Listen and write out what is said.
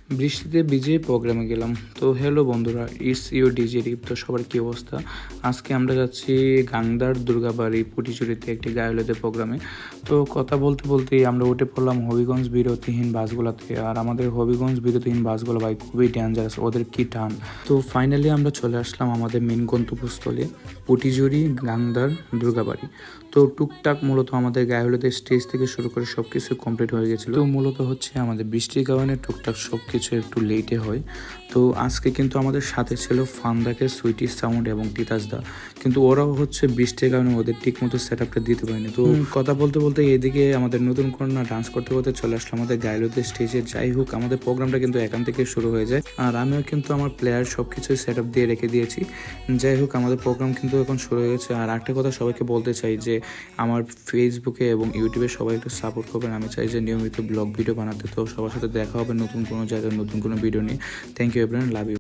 বৃষ্টিতে ভিজে প্রোগ্রামে গেলাম। তো হ্যালো বন্ধুরা, ইটস ইউ ডিজে রিপ। তো সবার কী অবস্থা? আজকে আমরা যাচ্ছি গাংদার দুর্গাবাড়ি পুটিচুরিতে একটি গায়লোতে প্রোগ্রামে। তো কথা বলতে বলতেই আমরা উঠে পড়লাম হবিগঞ্জ বিরতিহীন বাসগুলোতে। আর আমাদের হবিগঞ্জ বিরতিহীন বাসগুলো ভাই খুবই ডেঞ্জারাস, ওদের কি টান। তো ফাইনালি আমরা চলে আসলাম আমাদের মেন গন্তব্যস্থলে পুটিচুরি গাংদার দুর্গাবাড়ি। তো টুকটাক মূলত আমাদের গায়লোতে স্টেজ থেকে শুরু করে সব কিছু কমপ্লিট হয়ে গেছিলো। তো মূলত হচ্ছে আমাদের বৃষ্টির কারণে টুকটাক সব কিছু একটু লেটে হয়। তো আজকে কিন্তু আমাদের সাথে ছিল ফান্দাকে, সুইটি সাউন্ড এবং তিতাসদা, কিন্তু ওরাও হচ্ছে বৃষ্টির কারণে ওদের ঠিক মতো সেট আপটা দিতে পারেনি। তো কথা বলতে বলতে এদিকে আমাদের নতুন কন্যা ডান্স করতে করতে চলে আসলো আমাদের গায়লোতে স্টেজে। যাই হোক, আমাদের প্রোগ্রামটা কিন্তু এখান থেকে শুরু হয়ে যায়, আর আমিও কিন্তু আমার প্লেয়ার সব কিছুই সেট আপ দিয়ে রেখে দিয়েছি। যাই হোক, আমাদের প্রোগ্রাম কিন্তু এখন শুরু হয়ে গেছে। আর একটা কথা সবাইকে বলতে চাই যে আমার ফেসবুকে এবং ইউটিউবে সবাই একটু সাপোর্ট করবেন। আমি চাই যে নিয়মিত ব্লগ ভিডিও বানাতে। তো সবার সাথে দেখা হবে নতুন কোনো জায়গায় নতুন কোনো ভিডিও নিয়ে। Thank you everyone, love you.